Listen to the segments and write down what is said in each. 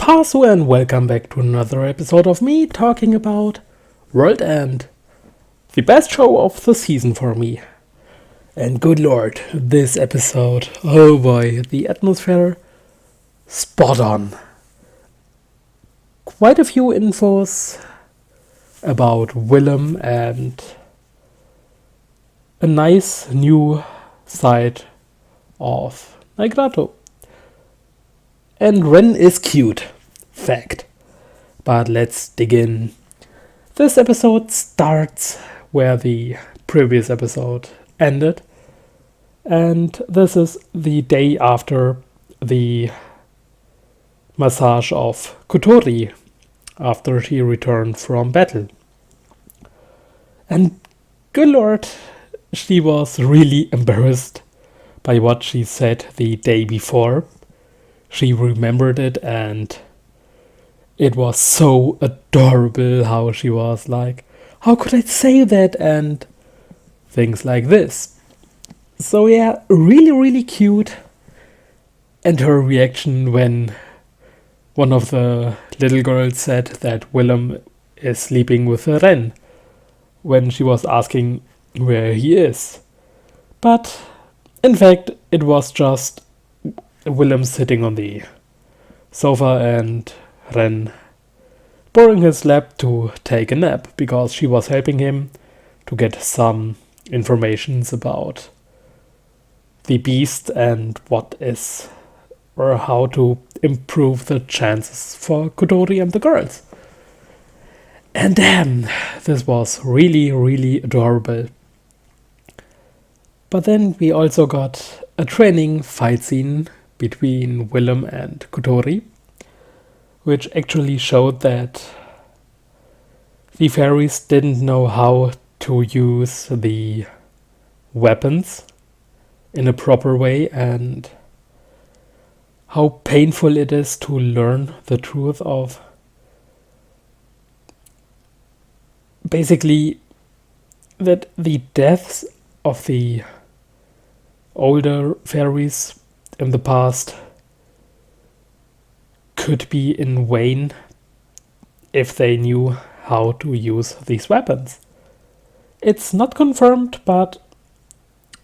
Pasu and welcome back to another episode of me talking about World End, the best show of the season for me. And good lord, this episode, oh boy, the atmosphere, spot on. Quite a few infos about Willem and a nice new side of Nigrato. And Ren is cute. Fact. But let's dig in. This episode starts where the previous episode ended. And this is the day after the massage of Kutori after she returned from battle. And good lord, she was really embarrassed by what she said the day before. She remembered it and it was so adorable how she was like, how could I say that? And things like this. So yeah, really cute. And her reaction when one of the little girls said that Willem is sleeping with Ren when she was asking where he is. But in fact, it was just Willem sitting on the sofa and Ren borrowing his lap to take a nap because she was helping him to get some informations about the beast and what is or how to improve the chances for Kutori and the girls. And damn, this was really adorable. But then we also got a training fight scene between Willem and Kutori, which actually showed that the fairies didn't know how to use the weapons in a proper way and how painful it is to learn the truth of basically that the deaths of the older fairies in the past could be in vain if they knew how to use these weapons. It's not confirmed, but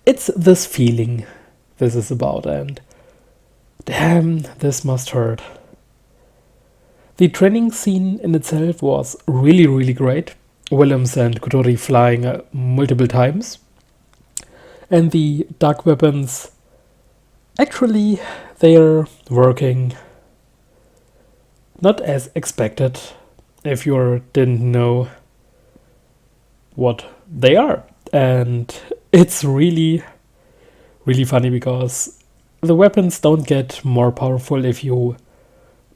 it's this feeling this is about, and damn, this must hurt. The training scene in itself was really great. Willems and Kutori flying multiple times. And the dark weapons, actually, they're working not as expected if you didn't know what they are. And it's really funny because the weapons don't get more powerful if you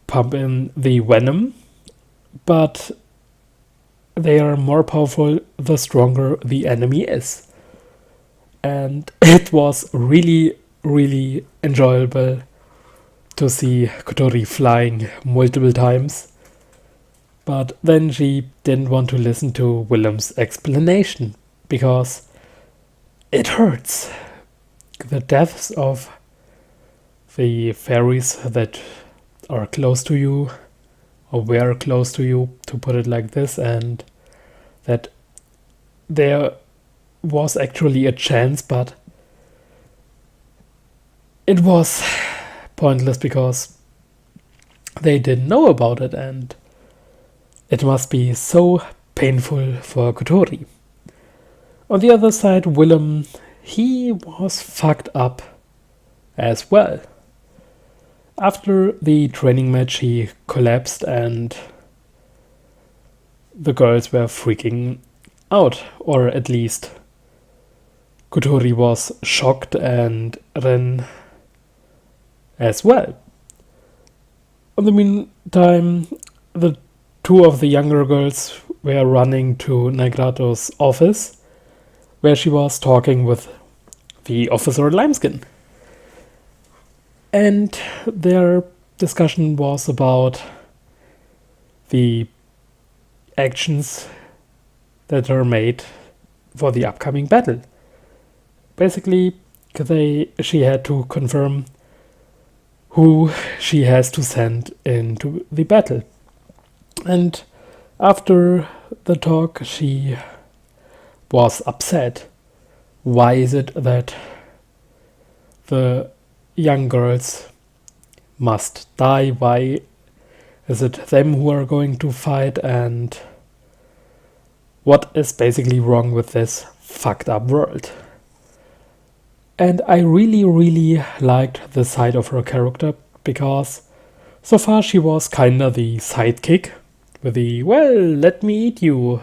pump in the venom, but they are more powerful the stronger the enemy is. And it was really enjoyable to see Kutori flying multiple times. But then she didn't want to listen to Willem's explanation because it hurts. The deaths of the fairies that are close to you or were close to you, to put it like this, and that there was actually a chance, but it was pointless because they didn't know about it, and it must be so painful for Kutori. On the other side, Willem, he was fucked up as well. After the training match, he collapsed and the girls were freaking out, or at least Kutori was shocked and Ren as well. In the meantime, the two of the younger girls were running to Nigrato's office, where she was talking with the officer Limeskin. And their discussion was about the actions that are made for the upcoming battle. Basically, she had to confirm who she has to send into the battle. And after the talk, she was upset. Why is it that the young girls must die? Why is it them who are going to fight? And what is basically wrong with this fucked up world? And I really, really liked the side of her character, because so far she was kinda the sidekick with the, well, let me eat you.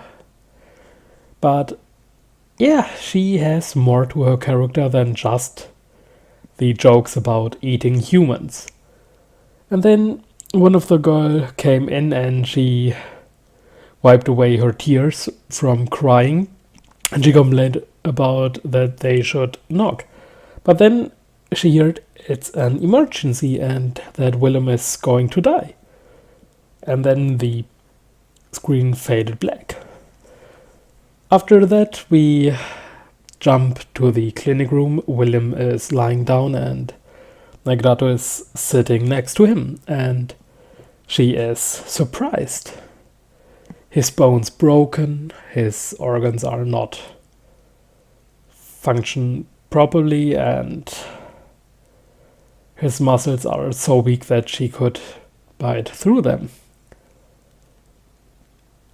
But yeah, she has more to her character than just the jokes about eating humans. And then one of the girl came in and she wiped away her tears from crying, and she complained about that they should knock. But then she heard it's an emergency and that Willem is going to die. And then the screen faded black. After that, we jump to the clinic room. Willem is lying down and Negrato is sitting next to him, and she is surprised. His bones broken, his organs are not function properly, and his muscles are so weak that she could bite through them.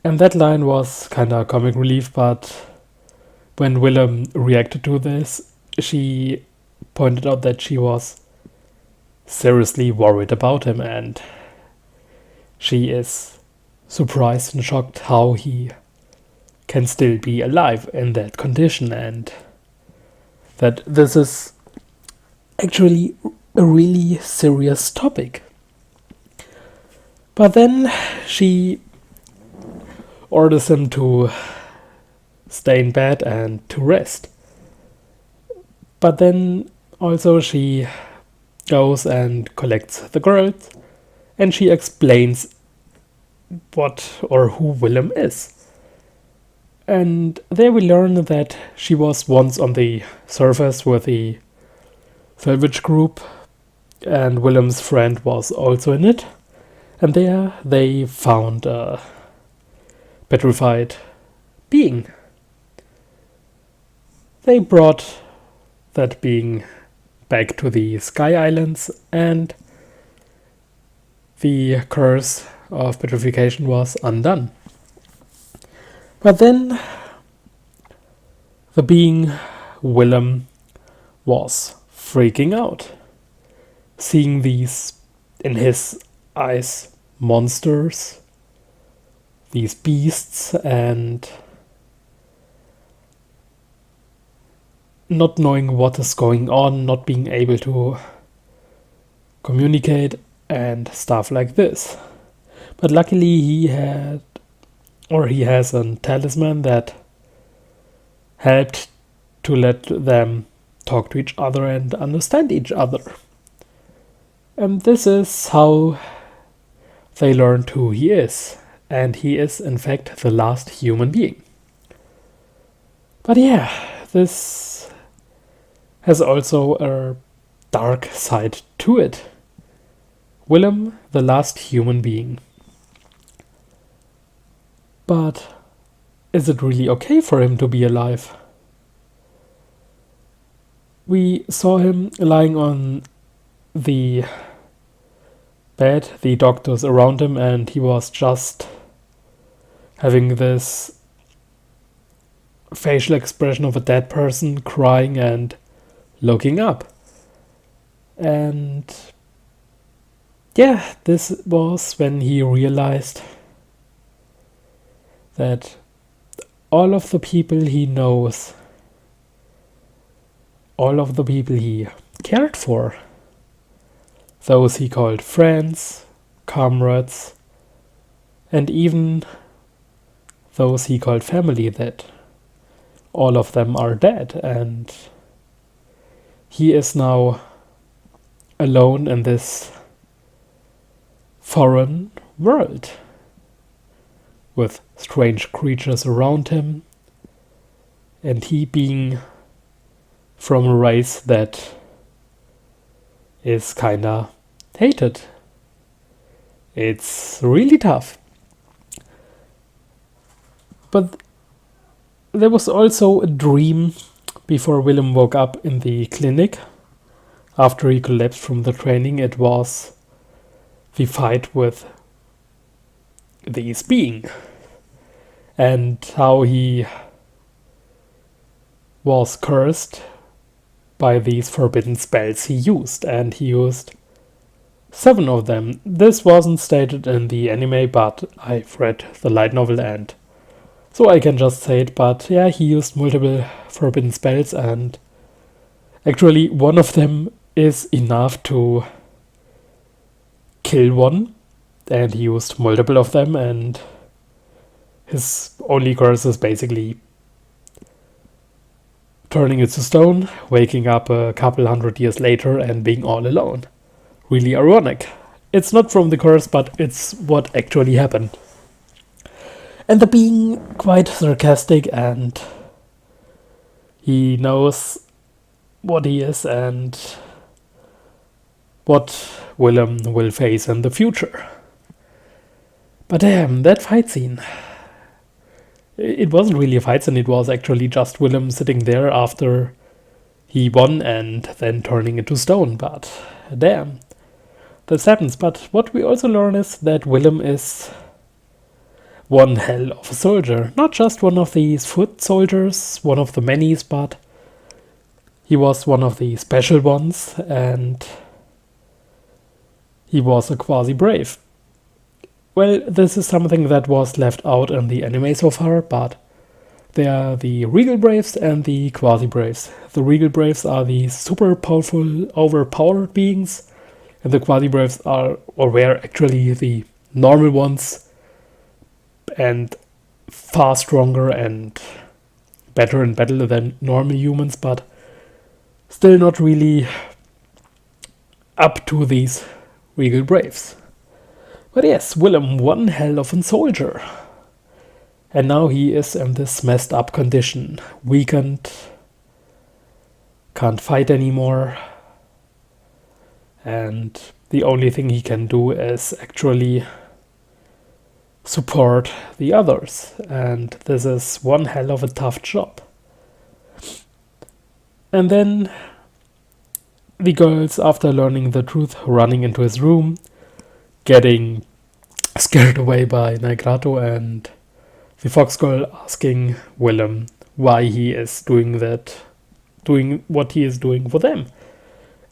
And that line was kinda comic relief, but when Willem reacted to this, she pointed out that she was seriously worried about him, and she is surprised and shocked how he can still be alive in that condition, and that this is actually a really serious topic. But then she orders him to stay in bed and to rest. But then also she goes and collects the girls, and she explains what or who Willem is. And there we learn that she was once on the surface with the salvage group, and Willem's friend was also in it. And there they found a petrified being. They brought that being back to the Sky Islands, and the curse of petrification was undone. But then the being Willem was freaking out, seeing these, in his eyes, monsters, these beasts, and not knowing what is going on, not being able to communicate and stuff like this. But luckily he has a talisman that helped to let them talk to each other and understand each other. And this is how they learned who he is. And he is, in fact, the last human being. But yeah, this has also a dark side to it. Willem, the last human being. But is it really okay for him to be alive? We saw him lying on the bed, the doctors around him, and he was just having this facial expression of a dead person, crying and looking up. And yeah, this was when he realized that all of the people he knows, all of the people he cared for, those he called friends, comrades, and even those he called family, that all of them are dead, and he is now alone in this foreign world with strange creatures around him, and he being from a race that is kinda hate it. It's really tough. But there was also a dream before Willem woke up in the clinic. After he collapsed from the training, it was the fight with this being. And how he was cursed by these forbidden spells he used. And he used 7 of them. This wasn't stated in the anime, but I've read the light novel and so I can just say it. But yeah, he used multiple forbidden spells, and actually one of them is enough to kill one, and he used multiple of them, and his only curse is basically turning it to stone, waking up a couple 100 years later and being all alone. Really ironic. It's not from the curse, but it's what actually happened. And the being quite sarcastic, and he knows what he is and what Willem will face in the future. But damn, that fight scene. It wasn't really a fight scene, it was actually just Willem sitting there after he won and then turning into stone. But damn, this happens. But what we also learn is that Willem is one hell of a soldier. Not just one of these foot soldiers, one of the manys, but he was one of the special ones, and he was a quasi-brave. Well, this is something that was left out in the anime so far, but there are the regal braves and the quasi-braves. The regal braves are the super powerful, overpowered beings, and the quasi-braves are, or were actually the normal ones, and far stronger and better in battle than normal humans, but still not really up to these regal braves. But yes, Willem, one hell of a soldier. And now he is in this messed up condition, weakened, can't fight anymore, and the only thing he can do is actually support the others, and this is one hell of a tough job. And then the girls, after learning the truth, running into his room, getting scared away by Naigrato, and the fox girl asking Willem why he is doing what he is doing for them.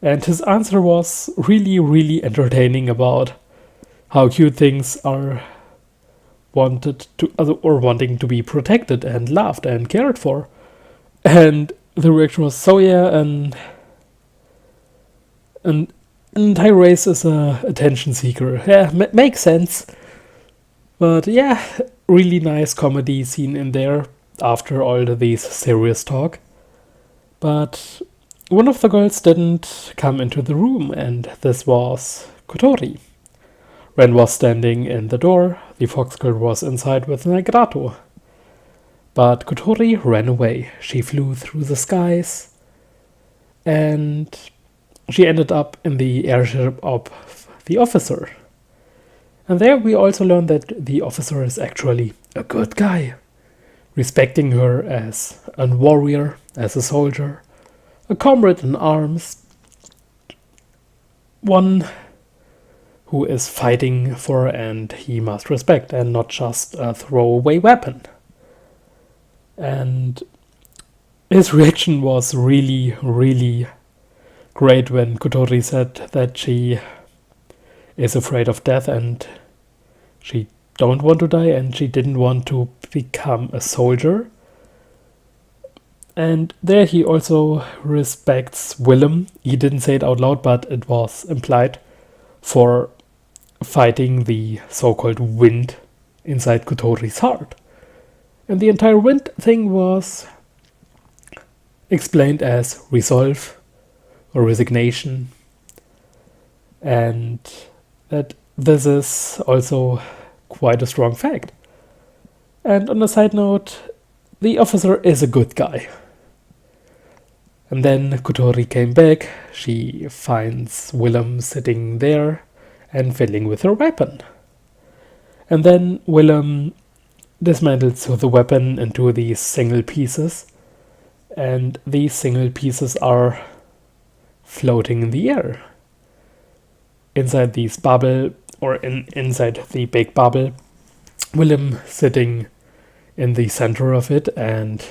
And his answer was really, really entertaining about how cute things are wanting to be protected and loved and cared for. And the reaction was, so yeah, and an entire race is a attention seeker. Yeah, makes sense. But yeah, really nice comedy scene in there after all these serious talk. But one of the girls didn't come into the room, and this was Kutori. Ren was standing in the door, the fox girl was inside with Naigrato. But Kutori ran away. She flew through the skies, and she ended up in the airship of the officer. And there we also learned that the officer is actually a good guy, respecting her as a warrior, as a soldier, a comrade in arms, one who is fighting for and he must respect, and not just a throwaway weapon. And his reaction was really, really great when Kutori said that she is afraid of death and she don't want to die and she didn't want to become a soldier. And there he also respects Willem. He didn't say it out loud, but it was implied, for fighting the so-called wind inside Kutori's heart. And the entire wind thing was explained as resolve or resignation, and that this is also quite a strong fact. And on a side note, the officer is a good guy. And then Kutori came back. She finds Willem sitting there and fiddling with her weapon. And then Willem dismantles the weapon into these single pieces. And these single pieces are floating in the air. Inside these bubble, or inside the big bubble, Willem sitting in the center of it, and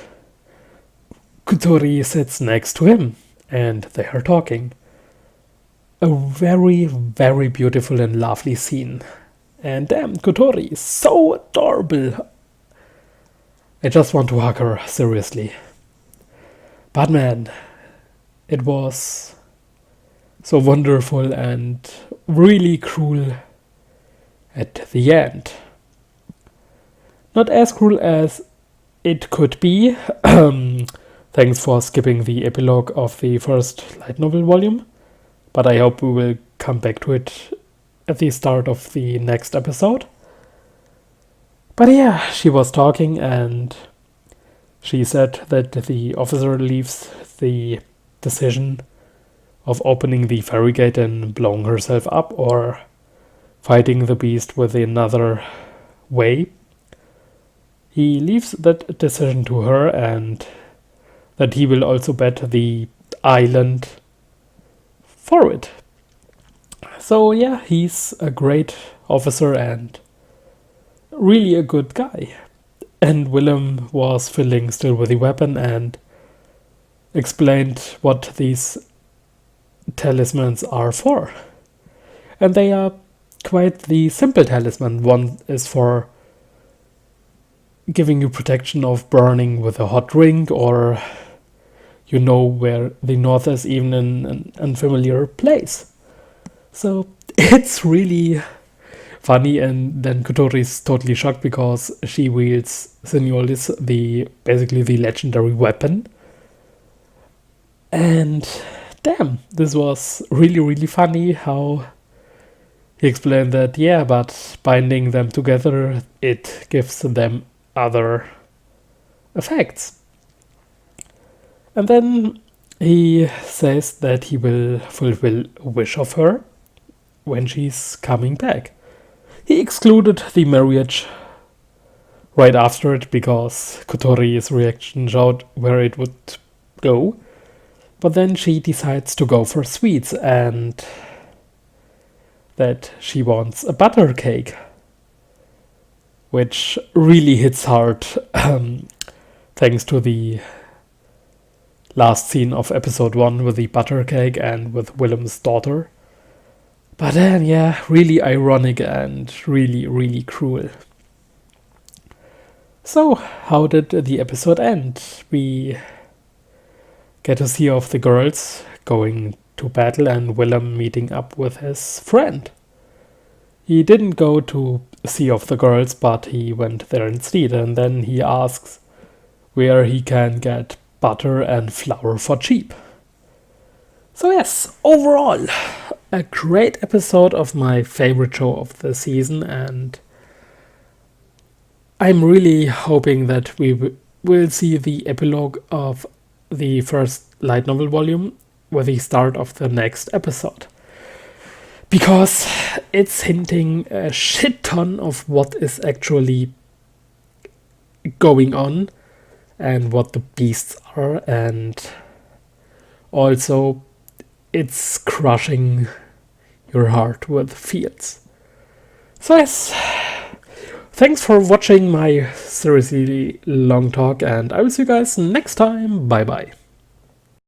Kutori sits next to him, and they are talking. A very, very beautiful and lovely scene. And damn, Kutori is so adorable. I just want to hug her, seriously. But man, it was so wonderful and really cruel at the end. Not as cruel as it could be. Thanks for skipping the epilogue of the first light novel volume, but I hope we will come back to it at the start of the next episode. But yeah, she was talking and she said that the officer leaves the decision of opening the ferry gate and blowing herself up or fighting the beast with another way. He leaves that decision to her, and that he will also bet the island for it. So yeah, he's a great officer and really a good guy. And Willem was fiddling still with the weapon and explained what these talismans are for. And they are quite the simple talisman. One is for giving you protection of burning with a hot drink, or you know where the north is, even in an unfamiliar place. So it's really funny, and then Kutori is totally shocked because she wields Signolis, basically the legendary weapon. And damn, this was really, really funny how he explained that, yeah, but binding them together, it gives them other effects. And then he says that he will fulfill a wish of her when she's coming back. He excluded the marriage right after it because Kotori's reaction showed where it would go. But then she decides to go for sweets, and that she wants a butter cake, which really hits hard thanks to the last scene of episode 1 with the butter cake and with Willem's daughter. But then, yeah, really ironic and really, really cruel. So, how did the episode end? We get to see of the girls going to battle and Willem meeting up with his friend. He didn't go to see of the girls, but he went there instead, and then he asks where he can get butter and flour for cheap. So yes, overall, a great episode of my favorite show of the season, and I'm really hoping that we will see the epilogue of the first light novel volume with the start of the next episode. Because it's hinting a shit ton of what is actually going on and what the beasts are, and also it's crushing your heart with fears. So yes, thanks for watching my seriously long talk, and I will see you guys next time. Bye bye.